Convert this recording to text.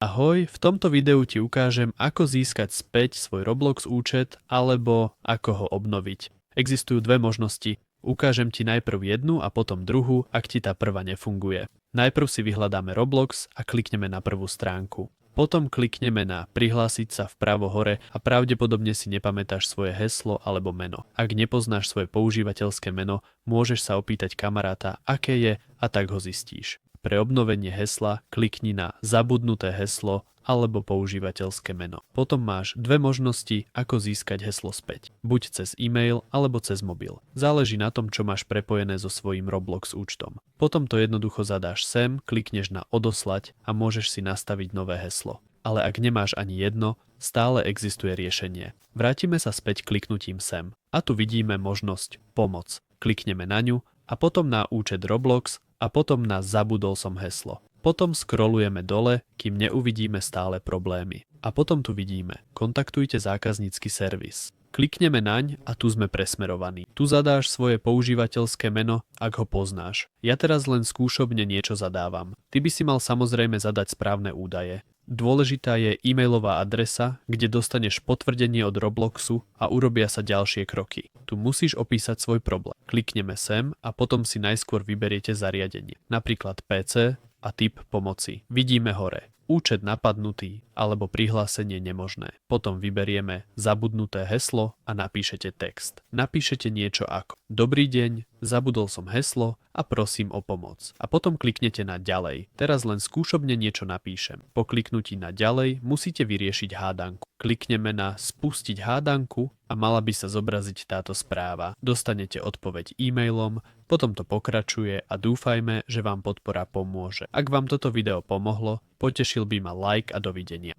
Ahoj, v tomto videu ti ukážem, ako získať späť svoj Roblox účet alebo ako ho obnoviť. Existujú dve možnosti. Ukážem ti najprv jednu a potom druhú, ak ti tá prvá nefunguje. Najprv si vyhľadáme Roblox a klikneme na prvú stránku. Potom klikneme na prihlásiť sa vpravo hore a pravdepodobne si nepamätáš svoje heslo alebo meno. Ak nepoznáš svoje používateľské meno, môžeš sa opýtať kamaráta, aké je, a tak ho zistíš. Pre obnovenie hesla klikni na zabudnuté heslo alebo používateľské meno. Potom máš dve možnosti, ako získať heslo späť. Buď cez e-mail alebo cez mobil. Záleží na tom, čo máš prepojené so svojím Roblox účtom. Potom to jednoducho zadáš sem, klikneš na odoslať a môžeš si nastaviť nové heslo. Ale ak nemáš ani jedno, stále existuje riešenie. Vrátime sa späť kliknutím sem. A tu vidíme možnosť pomoc. Klikneme na ňu a potom na účet Roblox a potom na zabudol som heslo. Potom scrollujeme dole, kým neuvidíme stále problémy. A potom tu vidíme kontaktujte zákaznícky servis. Klikneme naň a tu sme presmerovaní. Tu zadáš svoje používateľské meno, ak ho poznáš. Ja teraz len skúšobne niečo zadávam. Ty by si mal samozrejme zadať správne údaje. Dôležitá je e-mailová adresa, kde dostaneš potvrdenie od Robloxu a urobia sa ďalšie kroky. Tu musíš opísať svoj problém. Klikneme sem a potom si najskôr vyberiete zariadenie, napríklad PC a typ pomoci. Vidíme hore účet napadnutý alebo prihlásenie nemožné. Potom vyberieme zabudnuté heslo a napíšete text. Napíšete niečo ako Dobrý deň, zabudol som heslo a prosím o pomoc. A potom kliknete na ďalej. Teraz len skúšobne niečo napíšem. Po kliknutí na ďalej musíte vyriešiť hádanku. Klikneme na spustiť hádanku a mala by sa zobraziť táto správa. Dostanete odpoveď e-mailom, potom to pokračuje a dúfajme, že vám podpora pomôže. Ak vám toto video pomohlo, potešil by ma like a dovidenia.